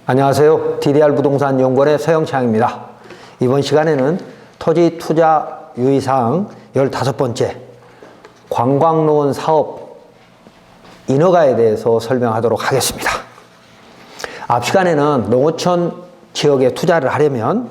안녕하세요. DDR 부동산 연구원의 서영창입니다. 이번 시간에는 토지 투자 유의사항 15번째 관광농원 사업 인허가에 대해서 설명하도록 하겠습니다. 앞 시간에는 농어촌 지역에 투자를 하려면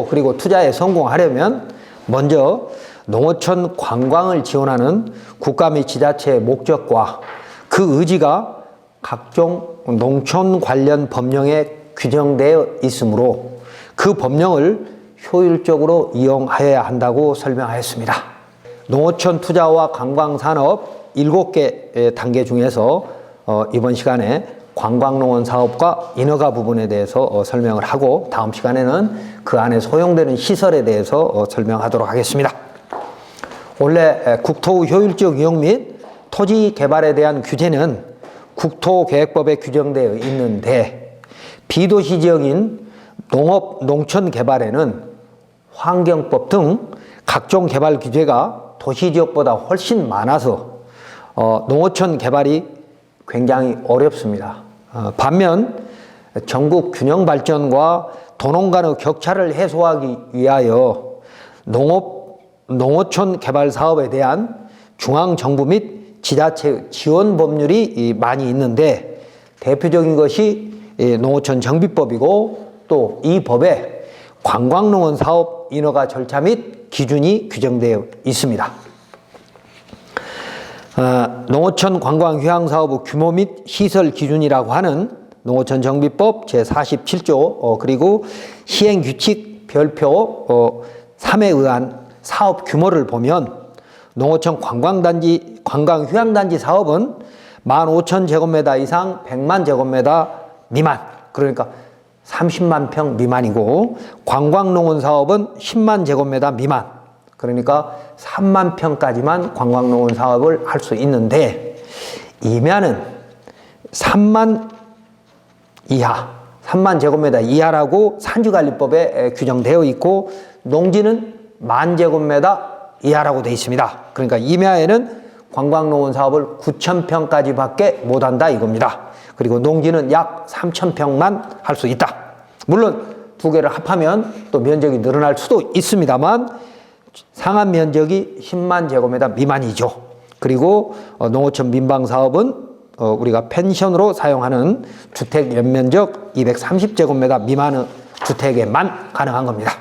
그리고 투자에 성공하려면 먼저 농어촌 관광을 지원하는 국가 및 지자체의 목적과 그 의지가 각종 농촌 관련 법령에 규정되어 있으므로 그 법령을 효율적으로 이용하여야 한다고 설명하였습니다. 농어촌 투자와 관광산업 7개 단계 중에서 이번 시간에 관광농원 사업과 인허가 부분에 대해서 설명을 하고 다음 시간에는 그 안에 소용되는 시설에 대해서 설명하도록 하겠습니다. 원래 국토 효율적 이용 및 토지 개발에 대한 규제는 국토계획법에 규정되어 있는데 비도시 지역인 농업, 농촌 개발에는 환경법 등 각종 개발 규제가 도시 지역보다 훨씬 많아서 농어촌 개발이 굉장히 어렵습니다. 반면 전국 균형 발전과 도농 간의 격차를 해소하기 위하여 농어촌 개발 사업에 대한 중앙정부 및 지자체 지원 법률이 많이 있는데 대표적인 것이 농어촌 정비법이고 또 이 법에 관광농원 사업 인허가 절차 및 기준이 규정되어 있습니다. 농어촌 관광휴양사업의 규모 및 시설 기준이라고 하는 농어촌 정비법 제47조 그리고 시행규칙 별표 3에 의한 사업 규모를 보면 농어촌 관광휴양단지 사업은 15,000제곱미터 이상 100만 제곱미터 미만, 그러니까 30만 평 미만이고 관광농원 사업은 10만 제곱미터 미만, 그러니까 3만 평까지만 관광농원 사업을 할 수 있는데 임야는 3만 이하, 3만 제곱미터 이하라고 산지관리법에 규정되어 있고 농지는 10,000제곱미터 이하라고 되어 있습니다. 그러니까 임야에는 관광농원 사업을 9,000평까지 밖에 못한다 이겁니다. 그리고 농지는 약 3,000평만 할 수 있다. 물론 두 개를 합하면 또 면적이 늘어날 수도 있습니다만 상한 면적이 10만 제곱미터 미만이죠. 그리고 농어촌 민방 사업은 우리가 펜션으로 사용하는 주택 연면적 230제곱미터 미만의 주택에만 가능한 겁니다.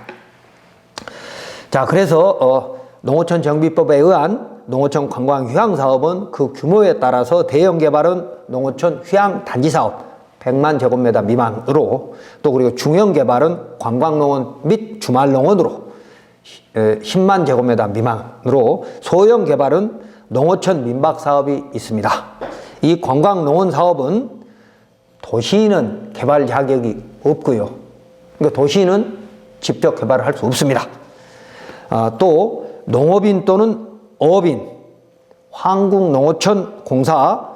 자, 그래서 농어촌 정비법에 의한 농어촌 관광휴양사업은 그 규모에 따라서 대형 개발은 농어촌 휴양단지사업 100만 제곱미터 미만으로 또 그리고 중형 개발은 관광농원 및 주말농원으로 10만 제곱미터 미만으로 소형 개발은 농어촌 민박사업이 있습니다. 이 관광농원 사업은 도시인은 개발 자격이 없고요. 그러니까 도시인은 직접 개발을 할 수 없습니다. 또 농업인 또는 어업인, 한국농어촌공사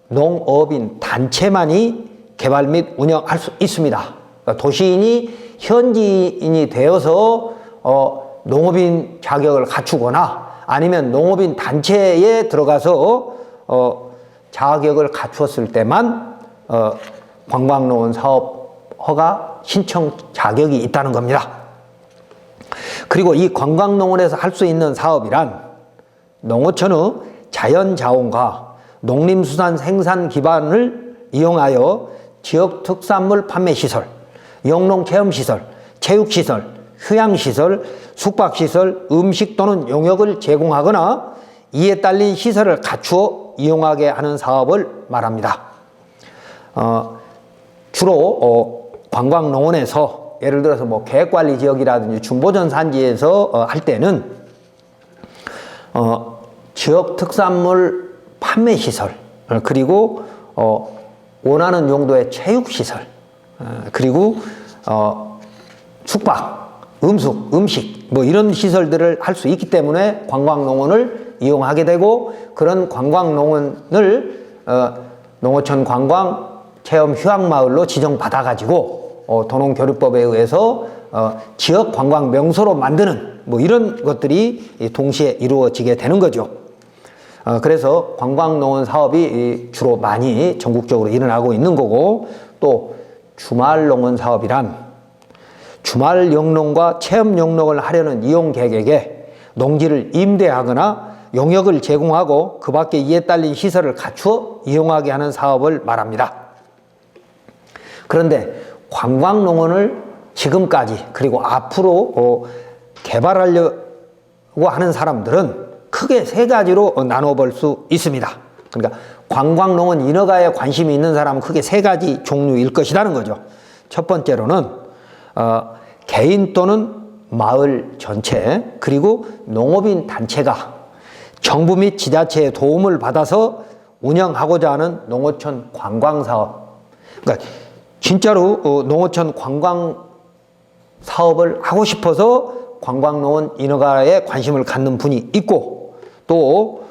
농업인 단체만이 개발 및 운영할 수 있습니다. 그러니까 도시인이 현지인이 되어서 농업인 자격을 갖추거나 아니면 농업인 단체에 들어가서 자격을 갖추었을 때만 관광농원 사업 허가 신청 자격이 있다는 겁니다. 그리고 이 관광농원에서 할 수 있는 사업이란 농어촌의 자연자원과 농림수산 생산 기반을 이용하여 지역 특산물 판매시설, 영농체험시설, 체육시설, 휴양시설, 숙박시설, 음식 또는 용역을 제공하거나 이에 딸린 시설을 갖추어 이용하게 하는 사업을 말합니다. 주로 관광농원에서 예를 들어서 계획관리 지역이라든지 준보전 산지에서 할 때는 지역 특산물 판매 시설 그리고 원하는 용도의 체육 시설 그리고 숙박, 음식 이런 시설들을 할 수 있기 때문에 관광농원을 이용하게 되고 그런 관광농원을 농어촌 관광 체험 휴양마을로 지정받아 가지고 도농교류법에 의해서 지역 관광 명소로 만드는 이런 것들이 동시에 이루어지게 되는 거죠. 그래서 관광농원 사업이 주로 많이 전국적으로 일어나고 있는 거고 또 주말 농원 사업이란 주말 영농과 체험 영농을 하려는 이용객에게 농지를 임대하거나 용역을 제공하고 그 밖에 이에 딸린 시설을 갖추어 이용하게 하는 사업을 말합니다. 그런데 관광농원을 지금까지 그리고 앞으로 개발하려고 하는 사람들은 크게 세 가지로 나눠볼 수 있습니다. 그러니까 관광농원 인허가에 관심이 있는 사람은 크게 세 가지 종류일 것이라는 거죠. 첫 번째로는 개인 또는 마을 전체 그리고 농업인 단체가 정부 및 지자체의 도움을 받아서 운영하고자 하는 농어촌 관광사업. 그러니까 진짜로 농어촌 관광 사업을 하고 싶어서 관광농원 인허가에 관심을 갖는 분이 있고, 또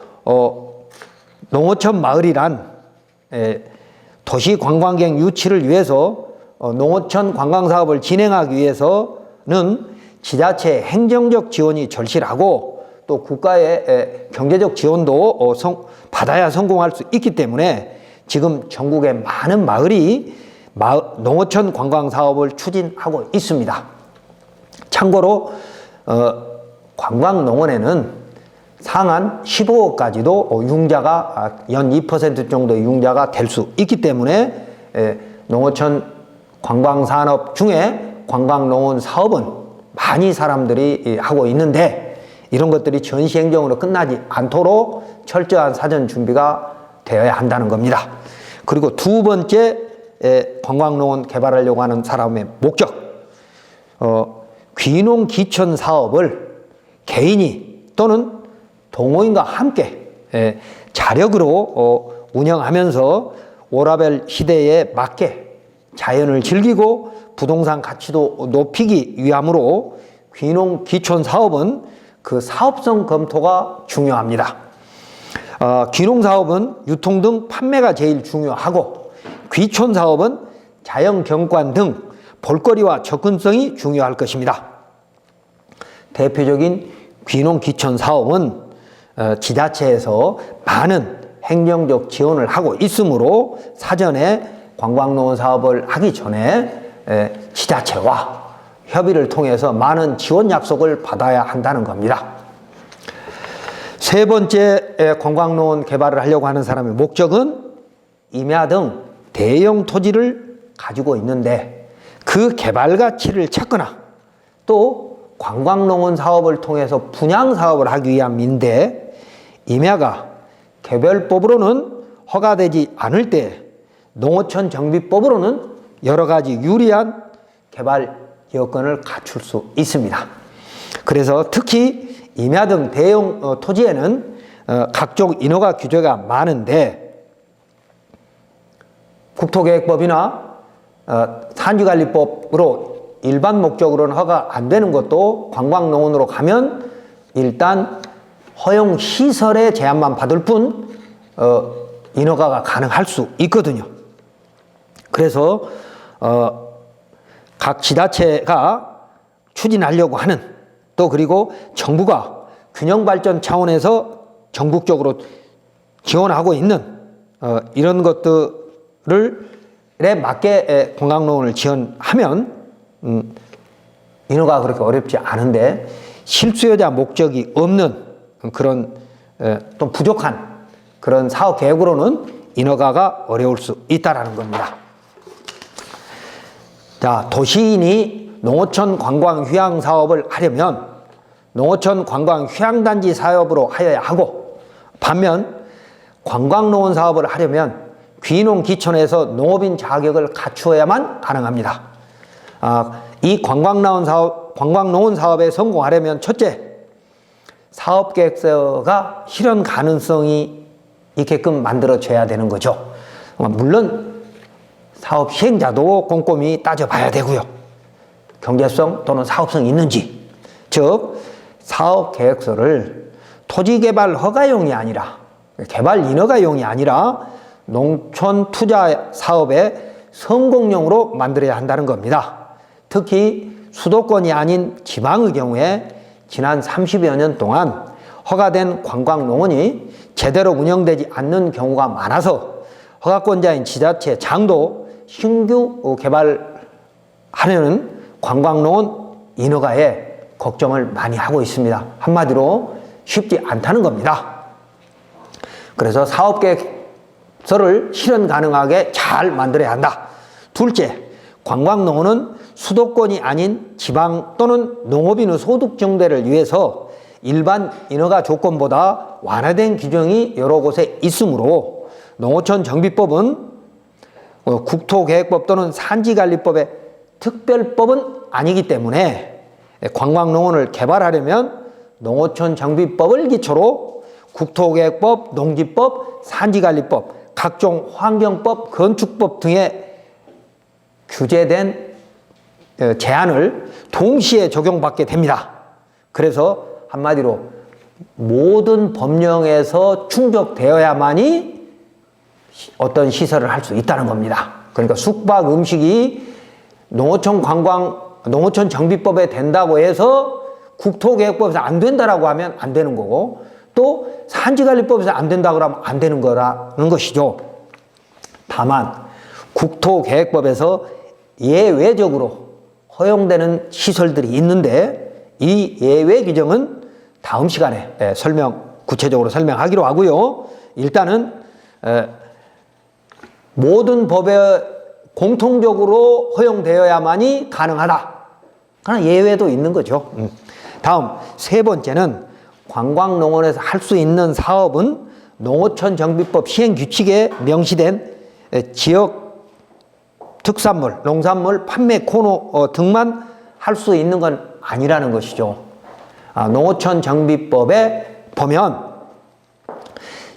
농어촌 마을이란 도시 관광객 유치를 위해서 농어촌 관광사업을 진행하기 위해서는 지자체의 행정적 지원이 절실하고 또 국가의 경제적 지원도 받아야 성공할 수 있기 때문에 지금 전국의 많은 마을이 농어촌 관광사업을 추진하고 있습니다. 참고로 관광농원에는 상한 15억까지도 융자가 연 2% 정도의 융자가 될 수 있기 때문에 농어촌 관광산업 중에 관광농원 사업은 많이 사람들이 하고 있는데 이런 것들이 전시행정으로 끝나지 않도록 철저한 사전 준비가 되어야 한다는 겁니다. 그리고 두 번째 관광농원 개발하려고 하는 사람의 목적, 귀농 기촌 사업을 개인이 또는 동호인과 함께 자력으로 운영하면서 워라밸 시대에 맞게 자연을 즐기고 부동산 가치도 높이기 위함으로 귀농 기촌 사업은 그 사업성 검토가 중요합니다. 귀농 사업은 유통 등 판매가 제일 중요하고 귀촌 사업은 자연 경관 등 볼거리와 접근성이 중요할 것입니다. 대표적인 귀농 기촌 사업은 지자체에서 많은 행정적 지원을 하고 있으므로 사전에 관광농원 사업을 하기 전에 지자체와 협의를 통해서 많은 지원 약속을 받아야 한다는 겁니다. 세 번째 관광농원 개발을 하려고 하는 사람의 목적은 임야 등 대형 토지를 가지고 있는데 그 개발 가치를 찾거나 또 관광농원 사업을 통해서 분양 사업을 하기 위함인데 임야가 개별법으로는 허가되지 않을 때 농어촌 정비법으로는 여러 가지 유리한 개발 여건을 갖출 수 있습니다. 그래서 특히 임야 등 대형 토지에는 각종 인허가 규제가 많은데 국토계획법이나 산지관리법으로 일반 목적으로는 허가 안 되는 것도 관광농원으로 가면 일단 허용 시설의 제한만 받을 뿐 인허가가 가능할 수 있거든요. 그래서 각 지자체가 추진하려고 하는 또 그리고 정부가 균형발전 차원에서 전국적으로 지원하고 있는 이런 것들에 맞게 관광농원을 지원하면 인허가가 그렇게 어렵지 않은데 실수요자 목적이 없는 그런 또 부족한 그런 사업 계획으로는 인허가가 어려울 수 있다는 겁니다. 자, 도시인이 농어촌 관광 휴양 사업을 하려면 농어촌 관광 휴양단지 사업으로 하여야 하고 반면 관광농원 사업을 하려면 귀농 기촌에서 농업인 자격을 갖추어야만 가능합니다. 이 관광농원 사업에 성공하려면 첫째, 사업계획서가 실현 가능성이 있게끔 만들어져야 되는 거죠. 물론 사업 시행자도 꼼꼼히 따져봐야 되고요. 경제성 또는 사업성이 있는지, 즉 사업계획서를 토지개발 허가용이 아니라 개발 인허가용이 아니라 농촌 투자 사업의 성공용으로 만들어야 한다는 겁니다. 특히 수도권이 아닌 지방의 경우에 지난 30여 년 동안 허가된 관광농원이 제대로 운영되지 않는 경우가 많아서 허가권자인 지자체 장도 신규 개발하려는 관광농은 인허가에 걱정을 많이 하고 있습니다. 한마디로 쉽지 않다는 겁니다. 그래서 사업계획서를 실현 가능하게 잘 만들어야 한다. 둘째, 관광농어는 수도권이 아닌 지방 또는 농업인의 소득 증대를 위해서 일반 인허가 조건보다 완화된 규정이 여러 곳에 있으므로 농어촌 정비법은 국토계획법 또는 산지관리법의 특별법은 아니기 때문에 관광농원을 개발하려면 농어촌 정비법을 기초로 국토계획법, 농지법, 산지관리법, 각종 환경법, 건축법 등의 규제된 제한을 동시에 적용받게 됩니다. 그래서 한마디로 모든 법령에서 충족되어야만이 어떤 시설을 할 수 있다는 겁니다. 그러니까 숙박, 음식이 농어촌 정비법에 된다고 해서 국토계획법에서 안 된다라고 하면 안 되는 거고, 또 산지관리법에서 안 된다고 하면 안 되는 거라는 것이죠. 다만 국토계획법에서 예외적으로 허용되는 시설들이 있는데 이 예외 규정은 다음 시간에 구체적으로 설명하기로 하고요. 일단은 모든 법에 공통적으로 허용되어야만이 가능하다. 그러나 예외도 있는 거죠. 다음 세 번째는 관광농원에서 할 수 있는 사업은 농어촌 정비법 시행 규칙에 명시된 지역 특산물, 농산물 판매 코너 등만 할 수 있는 건 아니라는 것이죠. 농어촌 정비법에 보면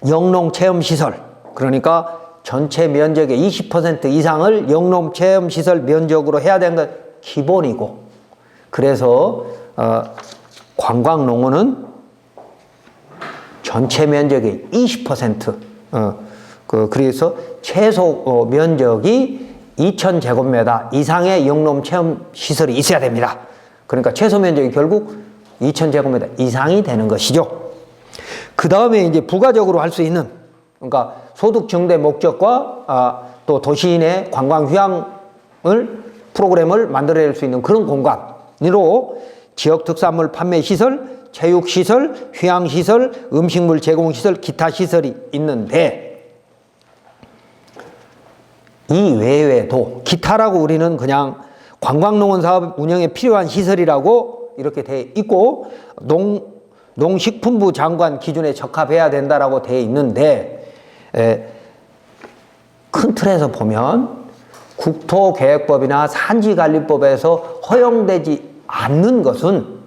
영농체험시설, 그러니까 전체 면적의 20% 이상을 영농체험시설 면적으로 해야 되는 건 기본이고, 그래서 관광농원은 전체 면적의 20%, 그래서 최소 면적이 2,000제곱미터 이상의 영농체험시설이 있어야 됩니다. 그러니까 최소 면적이 결국 2,000제곱미터 이상이 되는 것이죠. 그 다음에 이제 부가적으로 할 수 있는, 그러니까 소득 증대 목적과 또 도시인의 관광 휴양을 프로그램을 만들어낼 수 있는 그런 공간으로 지역 특산물 판매 시설, 체육 시설, 휴양 시설, 음식물 제공 시설, 기타 시설이 있는데, 이 외에도 기타라고 우리는 그냥 관광농원 사업 운영에 필요한 시설이라고 이렇게 돼 있고, 농식품부 장관 기준에 적합해야 된다라고 돼 있는데, 큰 틀에서 보면 국토계획법이나 산지관리법에서 허용되지 않는 것은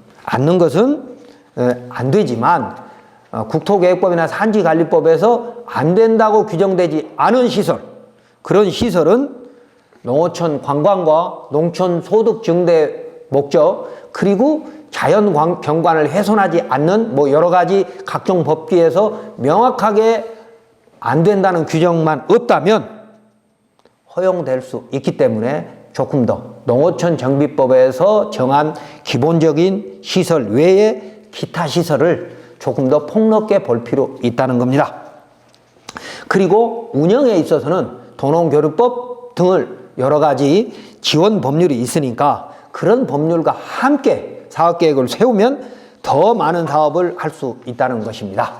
안 되지만, 국토계획법이나 산지관리법에서 안 된다고 규정되지 않은 시설, 그런 시설은 농어촌 관광과 농촌 소득 증대 목적, 그리고 자연 경관을 훼손하지 않는 여러 가지 각종 법규에서 명확하게 안 된다는 규정만 없다면 허용될 수 있기 때문에 조금 더 농어촌 정비법에서 정한 기본적인 시설 외에 기타 시설을 조금 더 폭넓게 볼 필요 있다는 겁니다. 그리고 운영에 있어서는 도농교류법 등을 여러 가지 지원 법률이 있으니까 그런 법률과 함께 사업계획을 세우면 더 많은 사업을 할 수 있다는 것입니다.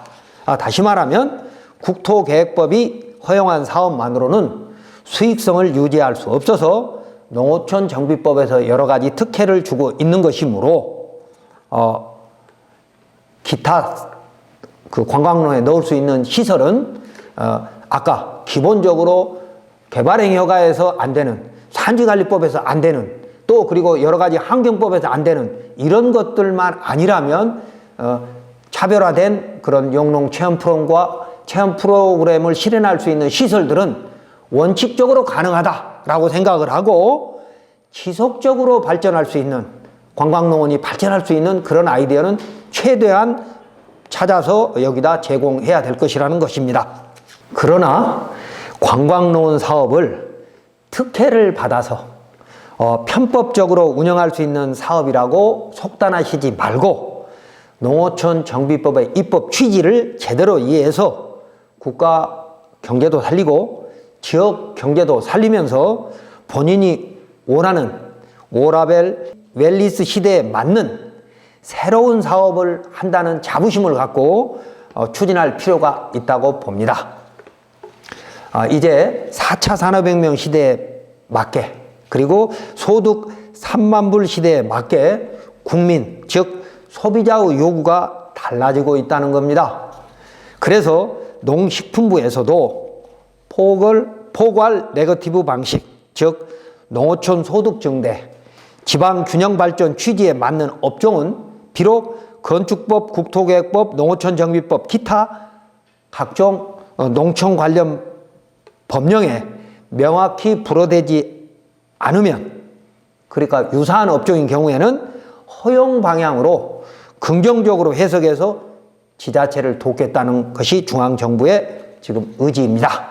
다시 말하면 국토계획법이 허용한 사업만으로는 수익성을 유지할 수 없어서 농어촌 정비법에서 여러 가지 특혜를 주고 있는 것이므로 기타 관광농에 넣을 수 있는 시설은 아까 기본적으로 개발행위 허가에서 안 되는, 산지관리법에서 안 되는, 또 그리고 여러 가지 환경법에서 안 되는 이런 것들만 아니라면 차별화된 그런 영농 체험 프로그램을 실현할 수 있는 시설들은 원칙적으로 가능하다라고 생각을 하고, 지속적으로 발전할 수 있는, 관광농원이 발전할 수 있는 그런 아이디어는 최대한 찾아서 여기다 제공해야 될 것이라는 것입니다. 그러나 관광농원 사업을 특혜를 받아서 편법적으로 운영할 수 있는 사업이라고 속단하시지 말고, 농어촌 정비법의 입법 취지를 제대로 이해해서 국가 경제도 살리고 지역 경제도 살리면서 본인이 원하는 오라벨 웰리스 시대에 맞는 새로운 사업을 한다는 자부심을 갖고 추진할 필요가 있다고 봅니다. 이제 4차 산업혁명 시대에 맞게, 그리고 소득 3만 불 시대에 맞게 국민, 즉 소비자의 요구가 달라지고 있다는 겁니다. 그래서 농식품부에서도 포괄 네거티브 방식, 즉 농어촌 소득 증대, 지방 균형 발전 취지에 맞는 업종은 비록 건축법, 국토계획법, 농어촌 정비법, 기타 각종 농촌 관련 법령에 명확히 불어되지 않으면, 그러니까 유사한 업종인 경우에는 허용 방향으로 긍정적으로 해석해서 지자체를 돕겠다는 것이 중앙정부의 지금 의지입니다.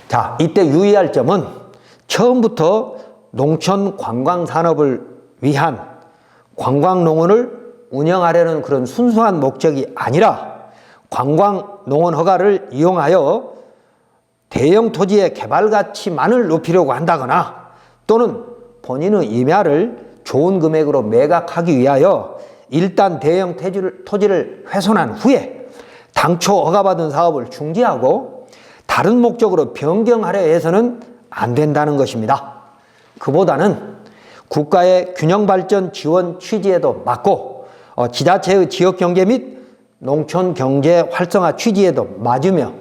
자, 이때 유의할 점은 처음부터 농촌 관광 산업을 위한 관광농원을 운영하려는 그런 순수한 목적이 아니라 관광농원 허가를 이용하여 대형 토지의 개발 가치만을 높이려고 한다거나 또는 본인의 임야를 좋은 금액으로 매각하기 위하여 일단 대형 토지를 훼손한 후에 당초 허가받은 사업을 중지하고 다른 목적으로 변경하려 해서는 안 된다는 것입니다. 그보다는 국가의 균형발전 지원 취지에도 맞고 지자체의 지역경제 및 농촌경제 활성화 취지에도 맞으며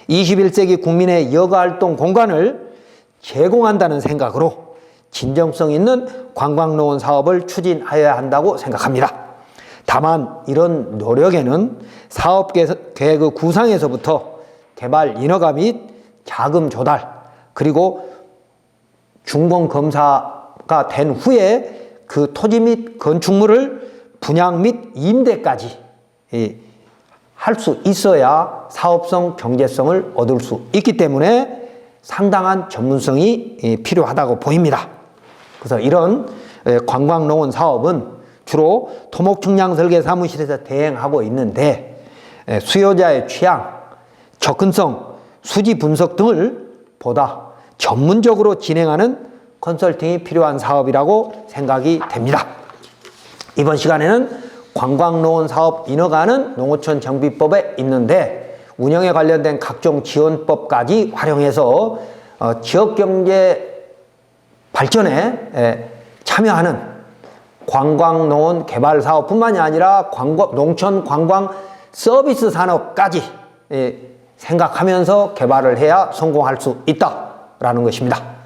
21세기 국민의 여가활동 공간을 제공한다는 생각으로 진정성 있는 관광농원 사업을 추진하여야 한다고 생각합니다. 다만 이런 노력에는 사업계획의 구상에서부터 개발 인허가 및 자금 조달, 그리고 준공검사가 된 후에 그 토지 및 건축물을 분양 및 임대까지 할 수 있어야 사업성, 경제성을 얻을 수 있기 때문에 상당한 전문성이 필요하다고 보입니다. 그래서 이런 관광농원 사업은 주로 토목측량설계사무실에서 대행하고 있는데 수요자의 취향, 접근성, 수지 분석 등을 보다 전문적으로 진행하는 컨설팅이 필요한 사업이라고 생각이 됩니다. 이번 시간에는 관광농원 사업 인허가는 농어촌 정비법에 있는데 운영에 관련된 각종 지원법까지 활용해서 지역경제 발전에 참여하는 관광농원 개발 사업뿐만이 아니라 농촌 관광 서비스 산업까지 생각하면서 개발을 해야 성공할 수 있다라는 것입니다.